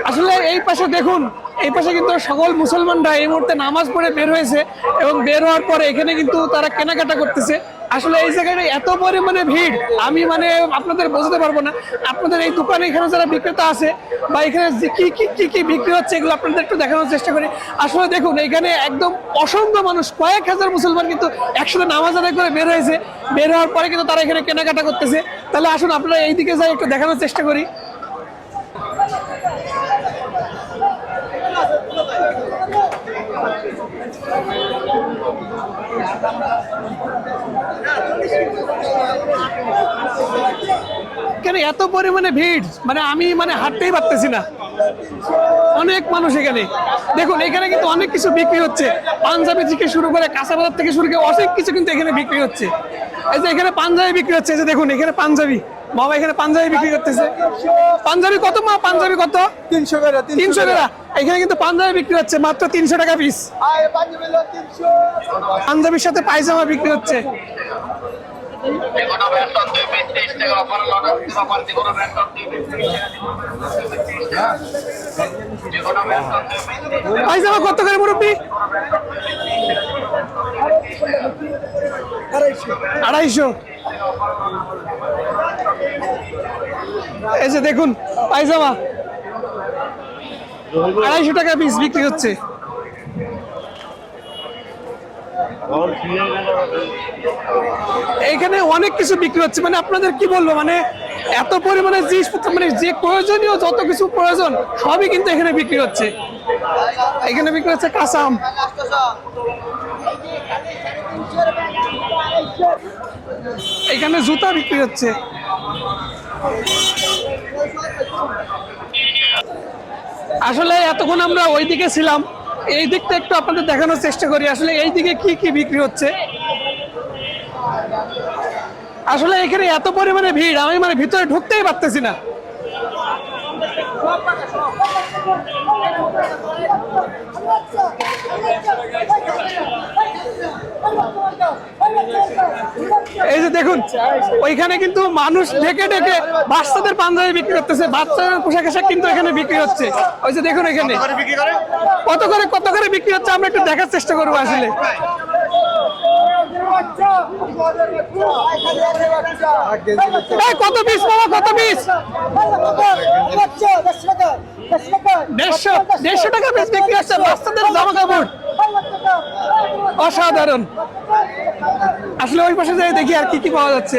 আসলে এই পাশে দেখুন, এই পাশে কিন্তু সকল মুসলমানরা এই মুহূর্তে নামাজ পড়ে বের হয়েছে এবং বের হওয়ার পরে এখানে কিন্তু তারা কেনাকাটা করতেছে। আসলে এই জায়গায় এত পরিমাণে ভিড়, আমি মানে আপনাদের বোঝাতে পারবো না। আপনাদের এই দোকানে এখানে যারা বিক্রেতা আছে বা এখানে কি কি কি কি বিক্রি হচ্ছে এগুলো আপনাদের একটু দেখানোর চেষ্টা করি। আসলে দেখুন এখানে একদম অসংখ্য মানুষ, কয়েক হাজার মুসলমান কিন্তু একসাথে নামাজ আদায় করে বের হয়েছে। বের হওয়ার পরে কিন্তু তারা এখানে কেনাকাটা করতেছে। তাহলে আসুন আপনারা এইদিকে যাই একটু দেখানোর চেষ্টা করি। এখানে এত পরিমাণে ভিড়, মানে আমি হাঁটতেই পারতেছি না, অনেক মানুষ এখানে। দেখুন এখানে কিন্তু অনেক কিছু বিক্রি হচ্ছে, পাঞ্জাবি থেকে শুরু করে কাঁচা বাজার থেকে শুরু করে অনেক কিছু কিন্তু এখানে বিক্রি হচ্ছে। এই যে এখানে পাঞ্জাবি বিক্রি হচ্ছে, এই যে দেখুন এখানে পাঞ্জাবি, বাবা এখানে পাঞ্জাবি বিক্রি করতেছে। পাঞ্জাবি কত মা? পাঞ্জাবি কত? 300 টাকা। 300 টাকা। এখানে কিন্তু পাঞ্জাবি বিক্রি হচ্ছে মাত্র 300 টাকা পিস। পাঞ্জাবির সাথে পায়জামা বিক্রি হচ্ছে। পায়জামা কত করে মুরব্বি? 250। এই যে দেখুন পায়জামা 250 টাকা পিস বিক্রি হচ্ছে। এখানে অনেক কিছু বিক্রি হচ্ছে, মানে আপনাদের কি বলবো, মানে এত পরিমাণে জিনিসপত্র, মানে যে প্রয়োজনীয় যত কিছু প্রয়োজন সবই কিন্তু এখানে বিক্রি হচ্ছে। এখানে বিক্রি হচ্ছে কাঁচা আম, এখানে জুতা বিক্রি হচ্ছে। আসলে এতক্ষণ আমরা ওইদিকে ছিলাম, এই দিকটা একটু আপনাদের দেখানোর চেষ্টা করি আসলে এই দিকে কি কি বিক্রি হচ্ছে। আসলে এখানে এত পরিমাণে ভিড়, আমি ভিতরে ঢুকতেই পারতেছি না। এই যে দেখুন ওইখানে কিন্তু মানুষ ঢেকে ঢেকে বাচ্চাদের পাঞ্জাবি বিক্রি করতেছে, বাচ্চাদের পোশাক আশাক কিন্তু এখানে বিক্রি হচ্ছে। ওই যে দেখুন এখানে কত করে বিক্রি হচ্ছে, আমরা একটু দেখার চেষ্টা করবো। আসলে কত পিস বাবা, কত পিস? 150 টাকা পিস বিক্রি হচ্ছে বাচ্চাদের জামা কাপড়, অসাধারণ। আসলে ওই পাশে যাই দেখি আর কি কি পাওয়া যাচ্ছে।